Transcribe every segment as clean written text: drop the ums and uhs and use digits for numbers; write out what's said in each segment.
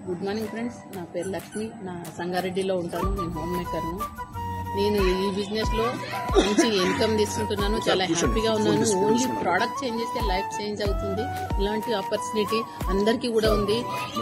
Good morning friends, నా పేరు లక్ష్మి. నా సంగారెడ్డిలో ఉంటాను. నేను హోమ్ మేకర్ను. నేను ఈ బిజినెస్ లో మంచి ఇన్కమ్ తీసుకుంటున్నాను. చాలా హ్యాపీగా ఉన్నాను. ఓన్లీ ప్రోడక్ట్ చేంజ్ చేస్తే లైఫ్ చేంజ్ అవుతుంది. ఇలాంటి ఆపర్చునిటీ అందరికీ కూడా ఉంది.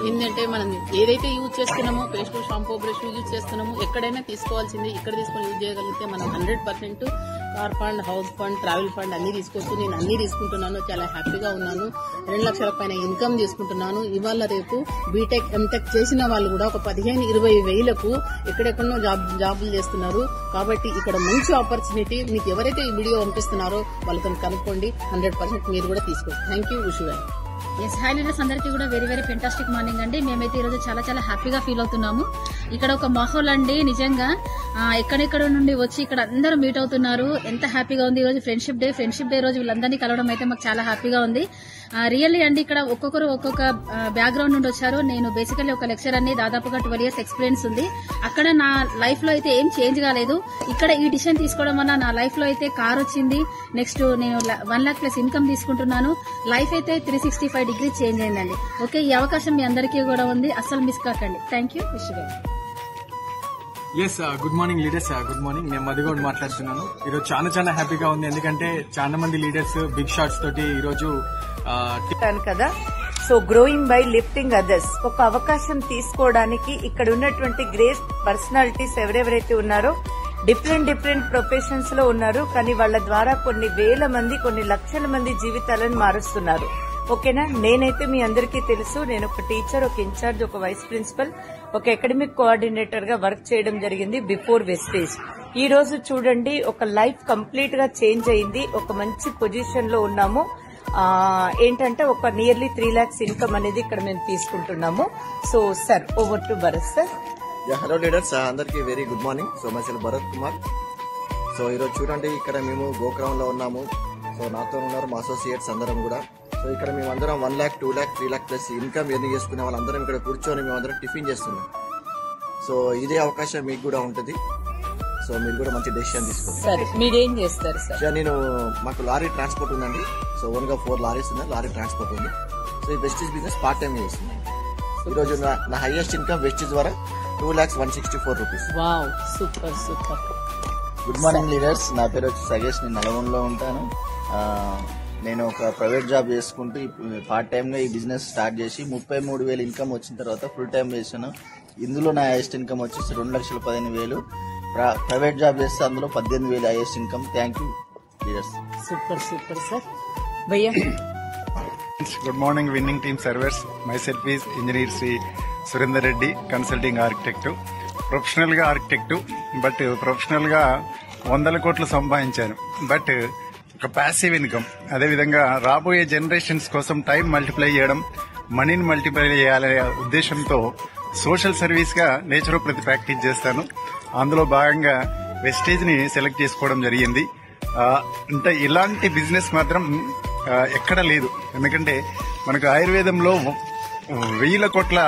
ఏంటంటే మనం ఏదైతే యూజ్ చేస్తున్నామో, పేస్ట్, షాంపూ, బ్రష్ యూజ్ చేస్తున్నామో ఎక్కడైనా తీసుకోవాల్సింది. ఇక్కడ తీసుకొని యూజ్ చేయగలిగితే మనం 100% car fund, house fund, travel fund అన్ని తీసుకోవచ్చు. నేను అన్ని తీసుకుంటున్నాను. చాలా హ్యాపీగా ఉన్నాను. 2 లక్షల పైన ఇన్కమ్ తీసుకుంటున్నాను. ఇవాళ రేపు బీటెక్, ఎంటెక్ చేసిన వాళ్ళు కూడా ఒక 15-20 వేలకు ఎక్కడెక్కడో జాబులు చేస్తున్నారు. కాబట్టి ఇక్కడ మంచి ఆపర్చునిటీ. మీకు ఎవరైతే ఈ వీడియో పంపిస్తున్నారో వాళ్ళతో కనుక్కోండి. 100% మీరు కూడా తీసుకోవచ్చు. Thank you. Wish you well. Yes, hi leaders అందరికీ కూడా వెరీ వెరీ ఫెంటాస్టిక్ మార్నింగ్ అండి. మేమైతే ఈరోజు చాలా చాలా హ్యాపీగా ఫీల్ అవుతున్నాము. ఇక్కడ ఒక మాహోల్ అండి. నిజంగా ఎక్కడెక్కడ నుండి వచ్చి ఇక్కడ అందరూ మీట్ అవుతున్నారు. ఎంత హ్యాపీగా ఉంది. ఈ రోజు ఫ్రెండ్షిప్ డే రోజు వీళ్ళందరినీ కలవడం అయితే మాకు చాలా హ్యాపీగా ఉంది. రియల్లీ అండి, ఇక్కడ ఒక్కొక్కరు ఒక్కొక్క బ్యాక్గ్రౌండ్ నుండి వచ్చారు. నేను బేసికల్లీ ఒక లెక్చర్ అండి. దాదాపుగా 12 years ఎక్స్పీరియన్స్ ఉంది. అక్కడ నా లైఫ్ లో అయితే ఏం చేంజ్ కాలేదు. ఇక్కడ ఈ డిసిషన్ తీసుకోవడం వల్ల నా లైఫ్ లో అయితే కార్ వచ్చింది. నెక్స్ట్ నేను 1 lakh plus ఇన్కమ్ తీసుకుంటున్నాను. లైఫ్ అయితే 365 degrees చేంజ్ అయిందండి. ఓకే, ఈ అవకాశం మీ అందరికీ కూడా ఉంది. అస్సలు మిస్ కాకండి. Thank you. Wish you. Yes, good morning leaders. Good morning. నేను మధుగౌడ్ మాట్లాడుతున్నాను. ఈరోజు చాలా హ్యాపీగా ఉంది. ఎందుకంటే చాలా మంది లీడర్స్ బిగ్ షాట్స్ తోటి ఈరోజు కదా. So growing by lifting others, ఒక అవకాశం తీసుకోవడానికి ఇక్కడ ఉన్నటువంటి గ్రేట్ పర్సనాలిటీస్ ఎవరెవరైతే ఉన్నారో డిఫరెంట్ ప్రొఫెషన్స్ లో ఉన్నారు. కానీ వాళ్ళ ద్వారా కొన్ని వేల మంది, కొన్ని లక్షల మంది జీవితాలను మారుస్తున్నారు. ఓకేనా. నేనైతే మీ అందరికీ తెలుసు, నేను ఒక టీచర్, ఒక ఇన్ఛార్జ్, ఒక వైస్ ప్రిన్సిపల్, ఒక అకాడమిక్ కోఆర్డినేటర్ గా వర్క్ చేయడం జరిగింది బిఫోర్ వెస్టేజ్. ఈ రోజు చూడండి, ఒక లైఫ్ కంప్లీట్ గా చేంజ్ అయింది. ఒక మంచి పొజిషన్ లో ఉన్నాము. ఏంటంటే ఒక నియర్లీ 3 lakhs ఇన్కమ్ అనేది ఇక్కడ మేము తీసుకుంటున్నాము. So sir, over to Bharat sir. Hello leaders, అందరికీ very good morning. So myself Bharat Kumar. So ఈరోజు చూడండి, ఇక్కడ మేము గోక్రౌండ్ లో ఉన్నాము. సో నాతో ఉన్నారు మా అసోసియేట్స్ అందరం కూడా. సో ఇక్కడ మేము అందరం 1 lakh, 2 lakh, 3 lakh plus income earn చేసుకునే వాళ్ళందరం ఇక్కడ కూర్చొని మేమందరం టిఫిన్ చేస్తున్నాం. సో ఇదే అవకాశం మీకు కూడా ఉంటుంది. సో మీరు కూడా మంచి డెసిషన్ తీసుకోండి. మీరేం చేస్తారు సార్? నేను మాకు లారీ ట్రాన్స్పోర్ట్ ఉందండి. సో ఓన్గా 4 లారీస్ ఉన్నాయి. లారీ ట్రాన్స్పోర్ట్ ఉంది. సో ఈ వెస్టీజ్ బిజినెస్ పార్ట్ టైం చేస్తున్నాను. ఈ రోజు నా హైయెస్ట్ ఇన్కమ్ వెస్టీజ్ ద్వారా 2,164 rupees. Wow, super super. Good morning leaders. నా పేరు వచ్చి సగేష్. నేను నల్గొండలో ఉంటాను. నేను ఒక ప్రైవేట్ జాబ్ చేసుకుంటూ పార్ట్ టైమ్ గా ఈ బిజినెస్ స్టార్ట్ చేసి 33,000 ఇన్కమ్ వచ్చిన తర్వాత ఫుల్ టైం చేశాను. ఇందులో నా హైయెస్ట్ ఇన్కమ్ వచ్చేసి 2,15,000. ప్రైవేట్ జాబ్ చేస్తే అందులో 18,000 highest income. Thank you leaders. Super sir. భయ్యా. Good morning winning team servers. Myself is engineer Shri Surender Reddy, consulting architect. Professional గా ఆర్కిటెక్ట్, బట్ ప్రొఫెషనల్ గా 100 కోట్లు సంపాదించాను. బట్ ఒక ప్యాసివ్ ఇన్కమ్. అదేవిధంగా రాబోయే జనరేషన్స్ కోసం టైం మల్టిప్లై చేయడం, మనీని మల్టిప్లై చేయాలనే ఉద్దేశంతో సోషల్ సర్వీస్ గా నేచురోపతి ప్రాక్టీస్ చేస్తాను. అందులో భాగంగా వెస్టేజ్ ని సెలెక్ట్ చేసుకోవడం జరిగింది. అంటే ఇలాంటి బిజినెస్ మాత్రం ఎక్కడ లేదు. ఎందుకంటే మనకు ఆయుర్వేదంలో 1000 కోట్ల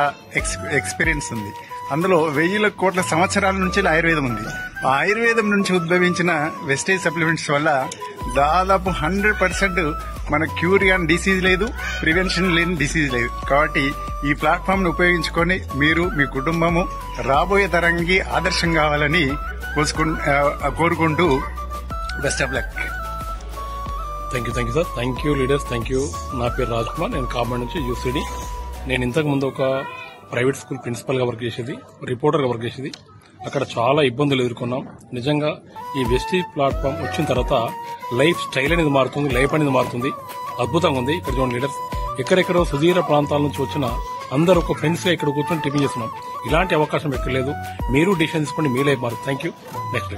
ఎక్స్పీరియన్స్ ఉంది. అందులో 1000 కోట్ల సంవత్సరాల నుంచి ఆయుర్వేదం ఉంది. ఆ ఆయుర్వేదం నుంచి ఉద్భవించిన వెస్టేజ్ సప్లిమెంట్స్ వల్ల దాదాపు 100% మన క్యూర్ కాని డిసీజ్ లేదు, ప్రివెన్షన్ లేని డిసీజ్ లేదు. కాబట్టి ఈ ప్లాట్ఫామ్ ను ఉపయోగించుకొని మీరు, మీ కుటుంబము రాబోయే తరానికి ఆదర్శం కావాలని కోరుకుంటూ best of luck. Thank you sir. Thank you leaders. Thank you. నా పేరు రాజ్ కుమార్. నేను కామాండ్ నుంచి యూసీడీ. నేను ఇంతకు ముందు ఒక ప్రైవేట్ స్కూల్ ప్రిన్సిపల్ గా వర్క్ చేసేది, రిపోర్టర్ గా వర్క్ చేసేది. అక్కడ చాలా ఇబ్బందులు ఎదుర్కొన్నాం. నిజంగా ఈ వెస్టీజ్ ప్లాట్ఫామ్ వచ్చిన తర్వాత లైఫ్ స్టైల్ అనేది మారుతుంది, లైఫ్ అనేది మారుతుంది. అద్భుతంగా ఉంది. ఇక్కడ చూడండి లీడర్స్, ఎక్కడెక్కడో సుదూర ప్రాంతాల నుంచి వచ్చిన అందరూ ఒక ఫ్రెండ్స్ గా ఇక్కడ కూర్చొని టిఫిన్ చేస్తున్నాం. ఇలాంటి అవకాశం ఎక్కడ లేదు. మీరు డిసిషన్ తీసుకోండి, మీ లైఫ్ మారుతుంది. Thank you. నెక్స్ట్